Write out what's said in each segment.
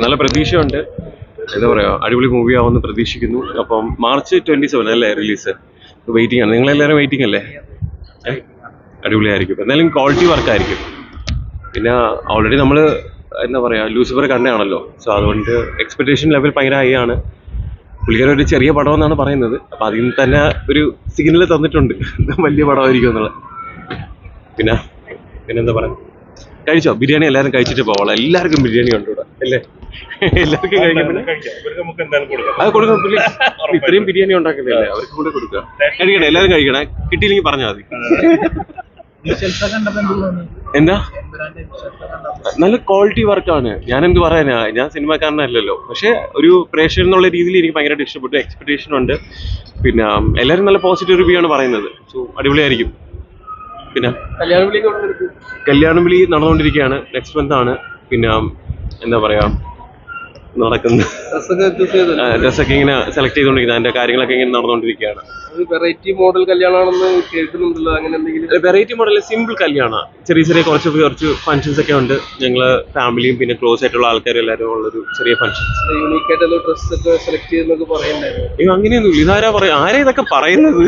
നല്ല പ്രതീക്ഷയുണ്ട്. എന്താ പറയുക, അടിപൊളി മൂവി ആവുമെന്ന് പ്രതീക്ഷിക്കുന്നു. അപ്പം March 27 അല്ലേ റിലീസ്? വെയിറ്റിംഗ് ആണ്. നിങ്ങളെല്ലാവരും വെയിറ്റിംഗ് അല്ലേ? അടിപൊളിയായിരിക്കും. എന്തായാലും ക്വാളിറ്റി വർക്കായിരിക്കും. പിന്നെ ഓൾറെഡി നമ്മൾ എന്താ പറയുക, ലൂസിഫർ കണ്ടതാണല്ലോ. സോ അതുകൊണ്ട് എക്സ്പെക്ടേഷൻ ലെവൽ ഭയങ്കര ഹൈ ആണ്. പുള്ളിക്കാരൻ ഒരു ചെറിയ പടമെന്നാണ് പറയുന്നത്. അപ്പം അതിൽ നിന്ന് തന്നെ ഒരു സിഗ്നൽ തന്നിട്ടുണ്ട് വലിയ പടമായിരിക്കും എന്നുള്ളത്. പിന്നെന്താ പറയുക, കഴിച്ചോ? ബിരിയാണി എല്ലാവരും കഴിച്ചിട്ട് പോവാം. എല്ലാവർക്കും ബിരിയാണി ഉണ്ട് ഇവിടെ അല്ലേ? എല്ലാവർക്കും കഴിക്കും. അത് കൊടുക്കാം. ഇത്രയും ബിരിയാണി ഉണ്ടാക്കുന്നില്ലേ, അവർക്ക് കൂടെ കൊടുക്കുക. കഴിക്കണേ, എല്ലാവരും കഴിക്കണേ. കിട്ടിയില്ലെങ്കിൽ പറഞ്ഞാൽ മതി. എന്താ നല്ല ക്വാളിറ്റി വർക്കാണ്. ഞാൻ എന്ത് പറയാനാ, ഞാൻ സിനിമാക്കാരനല്ലല്ലോ. പക്ഷെ ഒരു പ്രേക്ഷകൻ എന്നുള്ള രീതിയിൽ എനിക്ക് ഭയങ്കരമായിട്ട് ഇഷ്ടപ്പെട്ടു. എക്സ്പെക്ടേഷൻ ഉണ്ട്. പിന്നെ എല്ലാവരും നല്ല പോസിറ്റീവ് റിവ്യൂ ആണ് പറയുന്നത്. സോ അടിപൊളിയായിരിക്കും. പിന്നെ കല്യാണം വിളി നടന്നുകൊണ്ടിരിക്കുകയാണ്. നെക്സ്റ്റ് മന്ത് ആണ്. പിന്നെ എന്താ പറയാ, നടക്കുന്നത് ഡ്രസ്സൊക്കെ ഇങ്ങനെ സെലക്ട് ചെയ്തുകൊണ്ടിരിക്കുന്നത്. അതിന്റെ കാര്യങ്ങളൊക്കെ ഇങ്ങനെ നടന്നുകൊണ്ടിരിക്കുകയാണ്. വെറൈറ്റി മോഡൽ കല്യാണമാണെന്ന് കേൾക്കുന്നുണ്ടല്ലോ. അങ്ങനെ എന്തെങ്കിലും? വെറൈറ്റി മോഡൽ സിമ്പിൾ കല്യാണം. ചെറിയ കുറച്ച് ഫംഗ്ഷൻസ് ഒക്കെ ഉണ്ട്. ഞങ്ങള് ഫാമിലിയും പിന്നെ ക്ലോസ് ആയിട്ടുള്ള ആൾക്കാരും എല്ലാവരും ഉള്ളൊരു ചെറിയ ഫംഗ്ഷൻസ്. യൂണീക്ക് ആയിട്ടുള്ള ഡ്രസ് ഒക്കെ സെലക്ട് ചെയ്തെന്നൊക്കെ പറയുന്നുണ്ടായിരുന്നു. അയ്യോ, അങ്ങനെയൊന്നും ഇതാരാ പറയാ? ആരാ ഇതൊക്കെ പറയുന്നത്?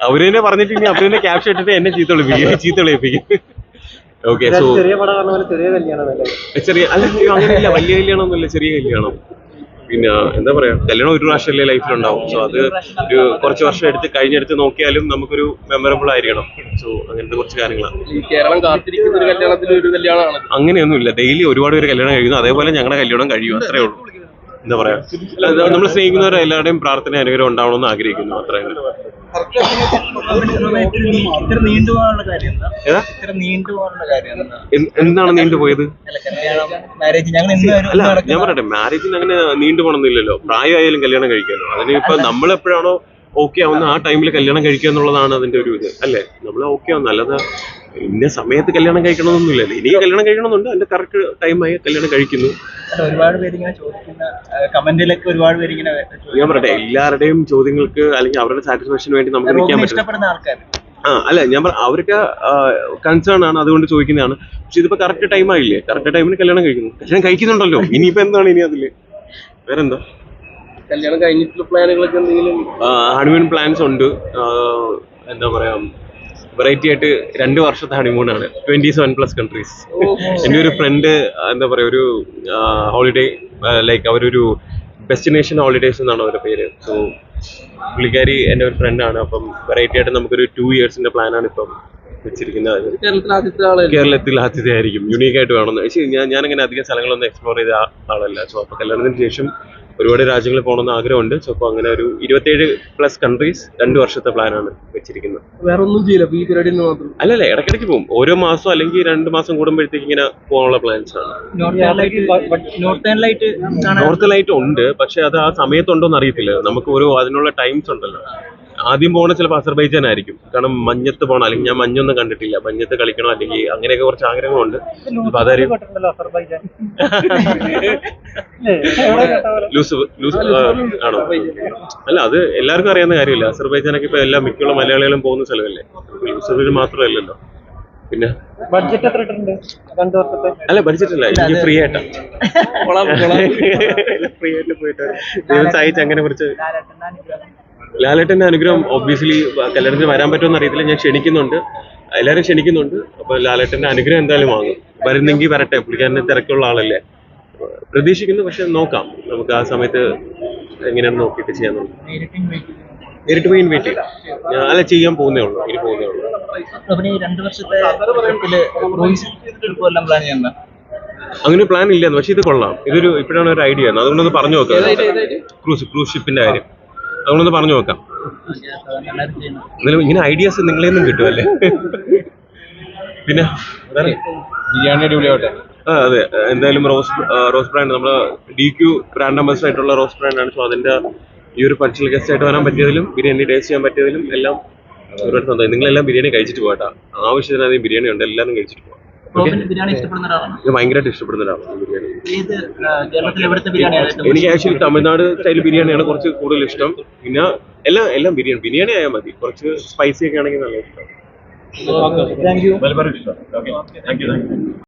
അവരെന്നെ പറഞ്ഞിട്ട് ഇനി അവരെന്നെ ക്യാപ്ഷൻ ഇട്ടിട്ട് എന്നെ ചീത്ത വിളിപ്പിക്കും. ഓക്കെ, സോ ചെറിയ അല്ല, അങ്ങനെയല്ല, വലിയ കല്യാണം ഒന്നുമില്ല, ചെറിയ കല്യാണം. പിന്നെ എന്താ പറയാ, കല്യാണം ഒരു പ്രാവശ്യമല്ലേ ലൈഫിലുണ്ടാവും. സോ അത് ഒരു കുറച്ച് വർഷം കഴിഞ്ഞെടുത്ത് നോക്കിയാലും നമുക്കൊരു മെമ്മറബിൾ ആയിരിക്കണം. സോ അങ്ങനത്തെ കുറച്ച് കാര്യങ്ങളാണ്. കേരളം കാത്തിരിക്കുന്ന ഒരു കല്യാണത്തിൽ ഒരു കല്യാണമാണ്. അങ്ങനെയൊന്നുമില്ല. ഡെയിലി ഒരുപാട് പേര് കല്യാണം കഴിക്കുന്നു. അതേപോലെ ഞങ്ങളുടെ കല്യാണം കഴിയും. അത്രേ ഉള്ളൂ. എന്താ പറയാ, നമ്മൾ സ്നേഹിക്കുന്നവരെ എല്ലാവരുടെയും പ്രാർത്ഥന അനുഗ്രഹം ഉണ്ടാവണമെന്ന് ആഗ്രഹിക്കുന്നു. അത്രേ. എന്താണ് നീണ്ടുപോയത്? അല്ല, ഞാൻ പറയട്ടെ, മാരേജിന് അങ്ങനെ നീണ്ടുപോകണമെന്നില്ലല്ലോ. പ്രായമായാലും കല്യാണം കഴിക്കാമല്ലോ. അതിന് ഇപ്പൊ നമ്മളെപ്പോഴാണോ ഓക്കെ ആവുന്ന ആ ടൈമിൽ കല്യാണം കഴിക്കുക എന്നുള്ളതാണ് അതിന്റെ ഒരു ഇത് അല്ലേ. നമ്മൾ ഓക്കെ ആവുന്ന, അല്ലാതെ ഇന്ന സമയത്ത് കല്യാണം കഴിക്കണമെന്നൊന്നുമില്ലല്ലോ. ഇനി കല്യാണം കഴിക്കണമെന്നുണ്ട്, അതിന്റെ കറക്റ്റ് ടൈമായി കല്യാണം കഴിക്കുന്നു. ഒരുപാട് പേര് ഇങ്ങനെ ചോദിക്കുന്ന കമന്റിലൊക്കെ ഒരുപാട് പേര് ഇങ്ങനെ, ഞാൻ പറയട്ടെ, എല്ലാവരുടെയും ചോദ്യങ്ങൾക്ക് അല്ലെങ്കിൽ അവരുടെ സാറ്റിസ്ഫാക്ഷന് വേണ്ടി നമുക്ക് നിൽക്കാൻ പറ്റും. ഇഷ്ടപ്പെടുന്ന ആൾക്കാർ അല്ല, ഞാൻ അവർക്ക് കൺസേൺ ആണ്, അതുകൊണ്ട് ചോദിക്കുന്നതാണ്. പക്ഷെ ഇതിപ്പോ കറക്റ്റ് ടൈം ആയില്ലേ? കറക്റ്റ് ടൈമിന് കല്യാണം കഴിക്കുന്നുണ്ടല്ലോ. ഇനിയിപ്പോ എന്താണ് ഇനി അതില്? വേറെന്താ? കല്യാണം കഴിഞ്ഞിട്ടുള്ള പ്ലാനുകളൊക്കെ എന്തെങ്കിലും? ഹണിമൂൺ പ്ലാൻസ് ഉണ്ട്. എന്താ പറയാ, വെറൈറ്റി ആയിട്ട് 2 വർഷത്തെ ഹണിമൂണാണ്. 27+ കൺട്രീസ്. എൻ്റെ ഒരു ഫ്രണ്ട് എന്താ പറയാ, ഒരു ഹോളിഡേ ലൈക്ക് അവരൊരു ഡെസ്റ്റിനേഷൻ ഹോളിഡേസ് എന്നാണ് അവരുടെ പേര്. സോ പുള്ളിക്കാരി എൻ്റെ ഒരു ഫ്രണ്ടാണ്. അപ്പം വെറൈറ്റി ആയിട്ട് നമുക്കൊരു 2 ഇയേഴ്സിന്റെ പ്ലാനാണ് ഇപ്പം വെച്ചിരിക്കുന്നത്. കേരളത്തിൽ ആദ്യത്തെ ആയിരിക്കും. യുണീക്ക് ആയിട്ട് വേണമെന്ന്. പക്ഷേ ഞാനങ്ങനെ അധികം സ്ഥലങ്ങളൊന്നും എക്സ്പ്ലോർ ചെയ്ത ആളല്ല. സോ അപ്പോൾ കല്യാണത്തിന് ശേഷം ഒരുപാട് രാജ്യങ്ങളിൽ പോകണമെന്ന് ആഗ്രഹമുണ്ട്. സോ അപ്പോൾ അങ്ങനെ ഒരു 27+ കൺട്രീസ് 2 വർഷത്തെ പ്ലാനാണ് വെച്ചിരിക്കുന്നത്. വേറെ ഒന്നും ചെയ്യില്ല, ഈ പരിപാടി മാത്രം? അല്ലല്ല, ഇടയ്ക്കിടയ്ക്ക് പോകും. ഓരോ മാസം അല്ലെങ്കിൽ 2 മാസം കൂടുമ്പോഴത്തേക്ക് ഇങ്ങനെ പോകാനുള്ള പ്ലാൻസ് ആണ്. നോർത്ത് ലൈറ്റ് ഉണ്ട്, പക്ഷെ അത് ആ സമയത്തുണ്ടോന്ന് അറിയത്തില്ല. നമുക്ക് അതിനുള്ള ടൈംസ് ഉണ്ടല്ലോ. ആദ്യം പോകണ ചിലപ്പോൾ അസർബൈജാൻ ആയിരിക്കും. കാരണം മഞ്ഞത്ത് പോകണം, അല്ലെങ്കിൽ ഞാൻ മഞ്ഞൊന്നും കണ്ടിട്ടില്ല. മഞ്ഞത്ത് കളിക്കണം, അല്ലെങ്കിൽ അങ്ങനെയൊക്കെ കുറച്ച് ആഗ്രഹങ്ങളുണ്ട്. അപ്പൊ അതായിരിക്കും ആണോ? അല്ല, അത് എല്ലാവർക്കും അറിയാവുന്ന കാര്യമില്ല. അസർബൈജാനൊക്കെ ഇപ്പൊ മിക്കുള്ള മലയാളികളും പോകുന്ന സ്ഥലമല്ലേ. ലൂസഫിൽ മാത്രമല്ലല്ലോ. പിന്നെ അല്ല, ബഡ്ജറ്റ് അല്ല, എനിക്ക് ഫ്രീ ആയിട്ടാ. ഫ്രീ ആയിട്ട് പോയിട്ട് സഹായിച്ച് അങ്ങനെ കുറച്ച്. ലാലേട്ടന്റെ അനുഗ്രഹം ഒബ്വിയസ്ലി കല്യാണത്തിന് വരാൻ പറ്റുമെന്ന് അറിയത്തില്ല. ഞാൻ ക്ഷണിക്കുന്നുണ്ട്, എല്ലാവരും ക്ഷണിക്കുന്നുണ്ട്. അപ്പൊ ലാലേട്ടന്റെ അനുഗ്രഹം എന്തായാലും വാങ്ങും. വരുന്നെങ്കിൽ വരട്ടെ, പുള്ളിക്കാരന് തിരക്കുള്ള ആളല്ലേ. പ്രതീക്ഷിക്കുന്നു. പക്ഷെ നോക്കാം, നമുക്ക് ആ സമയത്ത് എങ്ങനെയാണെന്ന് നോക്കിയിട്ട് ചെയ്യാന്നുള്ളൂ. നേരിട്ട് പോയി വെയിറ്റ് ചെയ്യാം. അല്ല, ചെയ്യാൻ പോകുന്നേ ഉള്ളൂ. ഇനി പോകുന്നേ ഉള്ളൂ. അങ്ങനെ പ്ലാൻ ഇല്ല, പക്ഷെ ഇത് കൊള്ളാം. ഇതൊരു ഇപ്പോഴാണ് ഒരു ഐഡിയ. അതുകൊണ്ടൊന്ന് പറഞ്ഞു നോക്കാം. ക്രൂസ് ഷിപ്പിന്റെ കാര്യം അതുകൊണ്ടൊന്ന് പറഞ്ഞു നോക്കാം. എന്നാലും ഇങ്ങനെ ഐഡിയാസ് നിങ്ങളിൽ നിന്നും കിട്ടുമല്ലേ. പിന്നെ ബിരിയാണി അടിപൊളിയാവട്ടെ. അതെ, എന്തായാലും റോസ് ബ്രാൻഡ് നമ്മുടെ DQ ബ്രാൻഡ് അംബാസഡർ ആയിട്ടുള്ള റോസ് ബ്രാൻഡാണ്. സോ അതിന്റെ ഈ ഒരു പഞ്ചൽ ഗസ്റ്റ് ആയിട്ട് വരാൻ പറ്റിയതിലും ബിരിയാണി ടേസ്റ്റ് ചെയ്യാൻ പറ്റിയതിലും എല്ലാം ഒരുപാട് സന്തോഷം. നിങ്ങളെല്ലാം ബിരിയാണി കഴിച്ചിട്ട് പോകട്ടാ. ആവശ്യത്തിനധികം ബിരിയാണി ഉണ്ട്, എല്ലാവരും കഴിച്ചിട്ട് പോകാം. ഭയങ്കരമായിട്ട് ഇഷ്ടപ്പെടുന്ന ഒരാളാണ് ബിരിയാണി. എനിക്ക് ആക്ച്വലി തമിഴ്നാട് സ്റ്റൈൽ ബിരിയാണിയാണ് കുറച്ച് കൂടുതൽ ഇഷ്ടം. പിന്നെ എല്ലാം ബിരിയാണി ആയാൽ മതി. കുറച്ച് സ്പൈസി ഒക്കെ ആണെങ്കിൽ നല്ല ഇഷ്ടം.